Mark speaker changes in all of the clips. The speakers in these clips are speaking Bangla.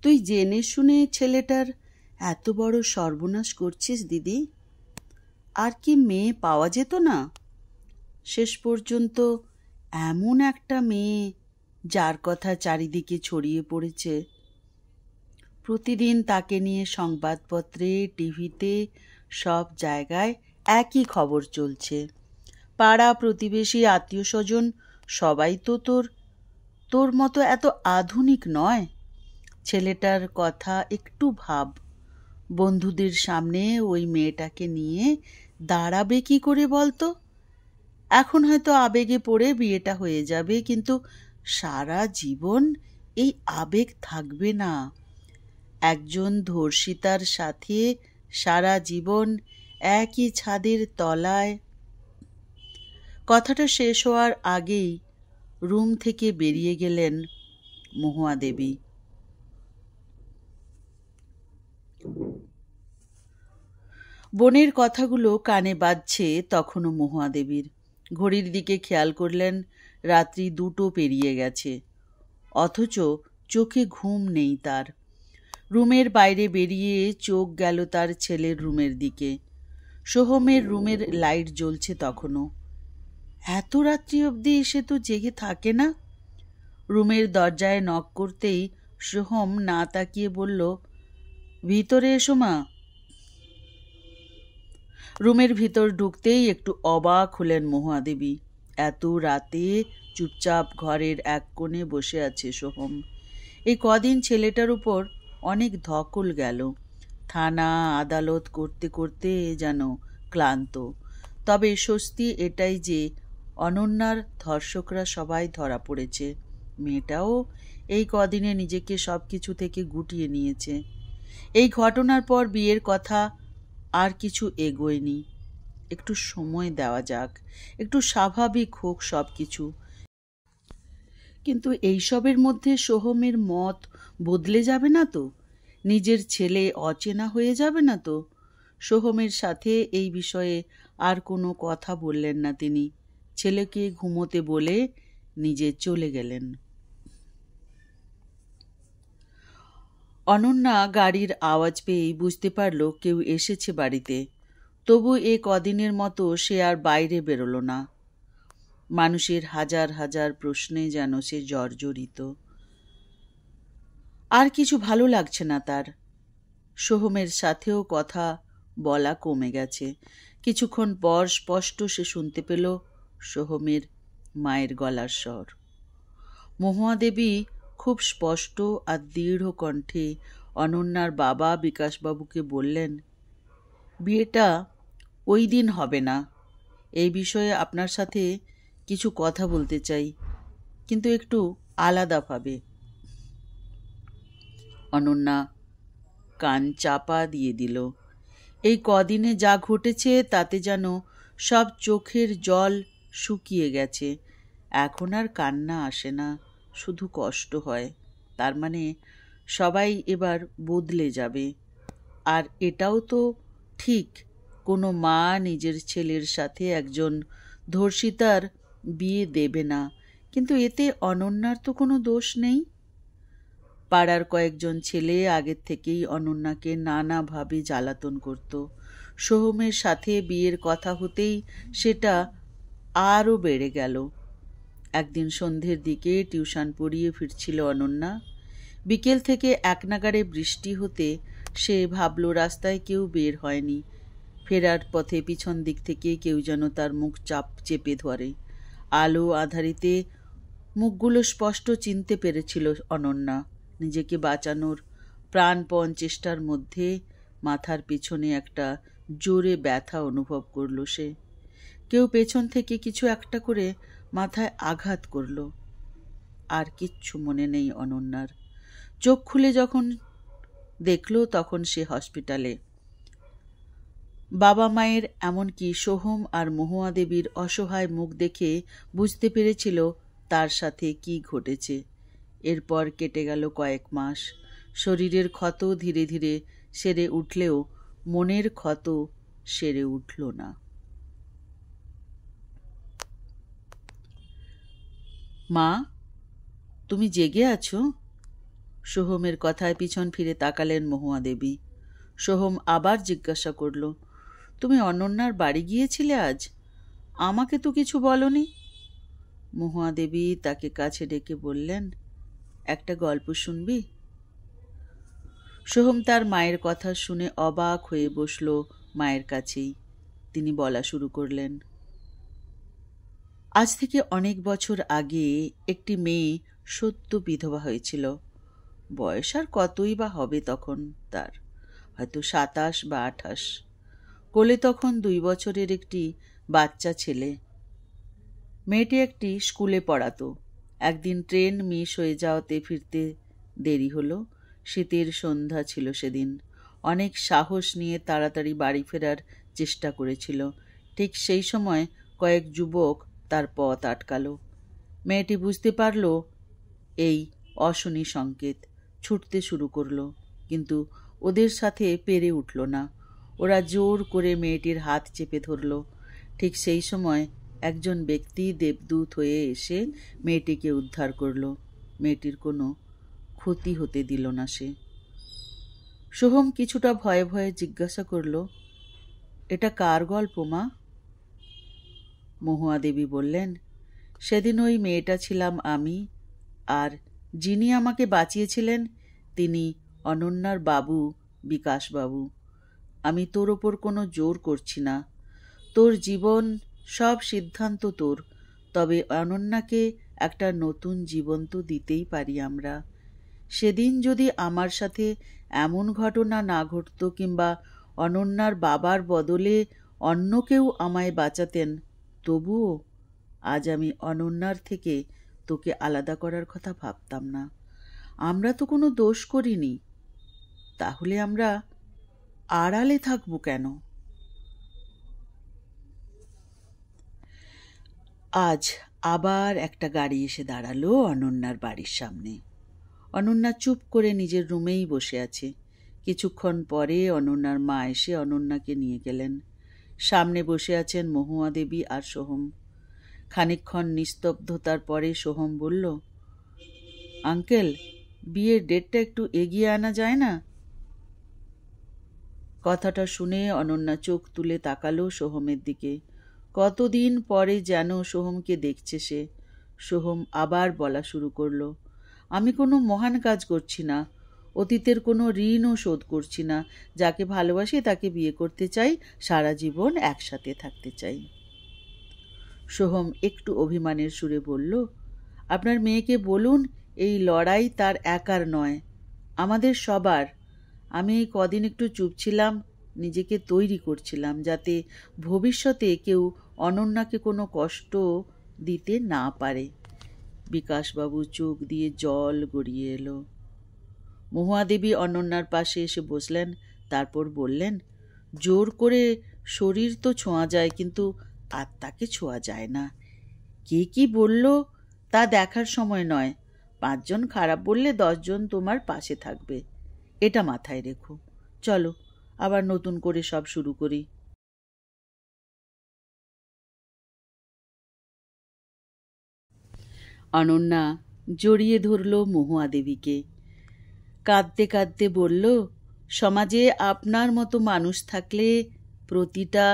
Speaker 1: তুই জেনে শুনে ছেলেটার এত বড় সর্বনাশ করছিস দিদি? আর কি মেয়ে পাওয়া যেত না? শেষ পর্যন্ত এমন একটা মেয়ে যার কথা চারিদিকে ছড়িয়ে পড়েছে। প্রতিদিন তাকে নিয়ে সংবাদপত্রে, টিভিতে, সব জায়গায় একই খবর চলছে। পাড়া প্রতিবেশী, আত্মীয় স্বজন সবাই তো তোর মতো এত আধুনিক নয়। ছেলেটার কথা একটু ভাব। বন্ধুদের সামনে ওই মেয়েটাকে নিয়ে দাঁড়াবে কি করে বলতো? এখন হয়তো আবেগে পড়ে বিয়েটা হয়ে যাবে, কিন্তু সারা জীবন এই আবেগ থাকবে না। একজন ধর্ষিতার সাথে সারা জীবন একই ছাদের তলায়। কথাটা শেষ হওয়ার আগেই রুম থেকে বেরিয়ে গেলেন মহুয়া দেবী। বোনের কথাগুলো কানে বাজছে তখনও মহুয়া দেবীর। ঘড়ির দিকে খেয়াল করলেন, রাত্রি 2টো পেরিয়ে গেছে, অথচ চোখে ঘুম নেই তার। রুমের বাইরে বেরিয়ে চোখ গেল তার ছেলের রুমের দিকে। সোহমের রুমের লাইট জ্বলছে তখনও। এত রাত্রি অবধি এসে তো জেগে থাকে না। রুমের দরজায় নক করতেই সোহম না তাকিয়ে বলল, ভিতরে এসো মা। রুমের ভিতর ঢুকতেই একটু অবাক হলেন মহুয়া দেবী। এত রাতে চুপচাপ ঘরের এক কোণে বসে আছে সোহম। এই কদিন ছেলেটার উপর অনেক ধকল গেল। থানা আদালত করতে করতে যেন ক্লান্ত। তবে স্বস্তি এটাই যে অনন্যার ধর্ষকরা সবাই ধরা পড়েছে। মেয়েটাও এই কদিনে নিজেকে সব কিছু থেকে গুটিয়ে নিয়েছে। এই ঘটনার পর বিয়ের কথা আর কিছু এগোয়নি। একটু সময় দেওয়া যাক, একটু স্বাভাবিক হোক সব কিছু। কিন্তু এইসবের মধ্যে সোহমের মত বদলে যাবে না তো? নিজের ছেলে অচেনা হয়ে যাবে না তো? সোহমের সাথে এই বিষয়ে আর কোনো কথা বললেন না তিনি। ছেলেকে ঘুমোতে বলে নিজে চলে গেলেন। অনন্যা গাড়ির আওয়াজ পেয়েই বুঝতে পারল কেউ এসেছে বাড়িতে। তবু এ কদিনের মতো সে আর বাইরে বেরোলো না। মানুষের হাজার হাজার প্রশ্নে যেন সে জর্জরিত। আর কিছু ভালো লাগছে না তার। সোহমের সাথেও কথা বলা কমে গেছে। কিছুক্ষণ পর স্পষ্ট সে শুনতে পেল সোহমের মায়ের গলার স্বর। মহুয়া দেবী খুব স্পষ্ট আর দৃঢ় কণ্ঠে অনন্যার বাবা বিকাশবাবুকে বললেন, বিয়েটা ওই দিন হবে না। এই বিষয়ে আপনার সাথে কিছু কথা বলতে চাই, কিন্তু একটু আলাদাভাবে। অনন্যা কান চাপা দিয়ে দিল। এই কদিনে যা ঘটেছে তাতে যেন সব চোখের জল শুকিয়ে গেছে। এখন আর কান্না আসে না, শুধু কষ্ট হয়। তার মানে সবাই এবার বদলে যাবে। আর এটাও তো ঠিক, কোনো মা নিজের ছেলের সাথে একজন ধর্ষিতার বিয়ে দেবে না। কিন্তু এতে অনন্যার তো কোনো দোষ নেই। পাড়ার কয়েকজন ছেলে আগের থেকেই অনন্যাকে নানাভাবে জ্বালাতন করত। সোহমের সাথে বিয়ের কথা হতেই সেটা আরও বেড়ে গেল। একদিন সন্ধ্যের দিকে টিউশন পড়িয়ে ফিরছিল অনন্যা। বিকেল থেকে একনাগাড়ে বৃষ্টি হতে সে ভাবল রাস্তায় কেউ বের হয়নি। ফেরার পথে পিছন দিক থেকে কেউ যেন তার মুখ চেপে ধরে। আলো আধারিতে মুখগুলো স্পষ্ট চিনতে পেরেছিল অনন্যা। নিজেকে বাঁচানোর প্রাণপণ চেষ্টার মধ্যে মাথার পিছনে একটা জোরে ব্যথা অনুভব করল সে। কেউ পেছন থেকে কিছু একটা করে মাথায় আঘাত করল। আর কিচ্ছু মনে নেই অনন্যার। চোখ খুলে যখন দেখল তখন সে হসপিটালে। বাবা মায়ের এমনকি সোহম আর মহুয়া দেবীর অসহায় মুখ দেখে বুঝতে পেরেছিল তার সাথে কি ঘটেছে। এরপর কেটে গেল কয়েক মাস। শরীরের ক্ষত ধীরে ধীরে সেরে উঠলেও মনের ক্ষত সেরে উঠল না। মা, তুমি জেগে আছো? সোহমের কথায় পিছন ফিরে তাকালেন মহুয়া দেবী। সোহম আবার জিজ্ঞাসা করল, তুমি অনন্যার বাড়ি গিয়েছিলে আজ? আমাকে তো কিছু বলনি। মহুয়া দেবী তাকে কাছে ডেকে বললেন, একটা গল্প শুনবি? সোহম তার মায়ের কথা শুনে অবাক হয়ে বসল মায়ের কাছেই। তিনি বলা শুরু করলেন, আজ থেকে অনেক বছর আগে একটি মেয়ে সদ্য বিধবা হয়েছিল। বয়স আর কতই বা হবে তখন তার, হয়তো 27 বা 28। কোলে তখন 2 বছরের একটি বাচ্চা ছেলে। মেয়েটি একটি স্কুলে পড়াতো। একদিন ট্রেন মিস হয়ে যাওয়াতে ফিরতে দেরি হলো। শীতের সন্ধ্যা ছিল সেদিন। অনেক সাহস নিয়ে তাড়াতাড়ি বাড়ি ফেরার চেষ্টা করেছিল। ঠিক সেই সময় কয়েক যুবক তার পথ আটকালো। মেয়েটি বুঝতে পারল এই অশনি সংকেত, ছুটতে শুরু করলো, কিন্তু ওদের সাথে পেরে উঠল না। ওরা জোর করে মেয়েটির হাত চেপে ধরল। ঠিক সেই সময় একজন ব্যক্তি দেবদূত হয়ে এসে মেয়েটিকে উদ্ধার করল। মেয়েটির কোনো ক্ষতি হতে দিল না সে। সোহম কিছুটা ভয়ে ভয়ে জিজ্ঞাসা করল, এটা কার গল্প মা? মহুয়া দেবী বললেন, সেদিন ওই মেয়েটা ছিলাম আমি, আর যিনি আমাকে বাঁচিয়েছিলেন তিনি অনন্যার বাবু, বিকাশবাবু। আমি তোর ওপর কোনো জোর করছি না। তোর জীবন, সব সিদ্ধান্ত তোর। তবে অনন্যাকে একটা নতুন জীবন তো দিতেই পারি আমরা। সেদিন যদি আমার সাথে এমন ঘটনা না ঘটত, কিংবা অনন্যার বাবার বদলে অন্য কেউ আমায় বাঁচাতেন, তবুও আজ আমি অনন্যার থেকে তোকে আলাদা করার কথা ভাবতাম না। আমরা তো কোনো দোষ করিনি, তাহলে আমরা আড়ালে থাকবো কেন? আজ আবার একটা গাড়ি এসে দাঁড়ালো অনন্যার বাড়ির সামনে। অনন্যা চুপ করে নিজের রুমেই বসে আছে। কিছুক্ষণ পরে অনন্যার মা এসে অনন্যাকে নিয়ে গেলেন। সামনে বসে আছেন মহুয়া দেবী আর সোহম। খানিকক্ষণ নিস্তব্ধতার পরে সোহম বলল, আঙ্কেল, বিয়ের ডেটটা একটু এগিয়ে আনা যায় না? কথাটা শুনে অনন্যা চোখ তুলে তাকালো সোহমের দিকে। কতদিন পরে যেন সোহমকে দেখছে সে। সোহম আবার বলা শুরু করলো, আমি কোনো মহান কাজ করছি না, অতীতের কোনো ঋণও শোধ করছি না। যাকে ভালোবাসি তাকে বিয়ে করতে চাই, সারা জীবন একসাথে থাকতে চাই। সোহম একটু অভিমানের সুরে বলল, আপনার মেয়েকে বলুন এই লড়াই তার একার নয়, আমাদের সবার। আমি এই কদিন একটু চুপ ছিলাম, নিজেকে তৈরি করছিলাম যাতে ভবিষ্যতে কেউ অনন্যাকে কোনো কষ্ট দিতে না পারে। বিকাশবাবু চোখ দিয়ে জল গড়িয়ে এলো। মহুয়া দেবী অনন্যার পাশে এসে বসলেন। তারপর বললেন, জোর করে শরীর তো ছোঁয়া যায়, কিন্তু আত্মাকে ছোঁয়া যায় না। কে কি বলল তা দেখার সময় নয়। 5 জন খারাপ বললে 10 জন তোমার পাশে থাকবে, এটা মাথায় রেখো। চলো আবার নতুন করে সব শুরু করি। অনন্যা জড়িয়ে ধরল মহুয়া দেবীকে। কাঁদতে কাঁদতে বলল, সমাজে আপনার মতো মানুষ থাকলে প্রতিটা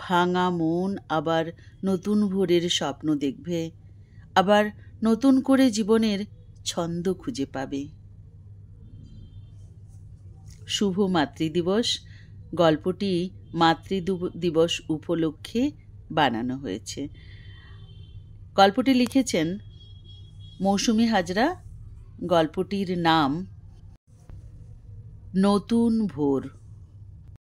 Speaker 1: ভাঙা মন আবার নতুন ভোরের স্বপ্ন দেখবে, আবার নতুন করে জীবনের ছন্দ খুঁজে পাবে। শুভ মাতৃদিবস। গল্পটি মাতৃদিবস উপলক্ষে বানানো হয়েছে। গল্পটি লিখেছেন মৌসুমী হাজরা। গল্পটির নাম নতুন ভোর।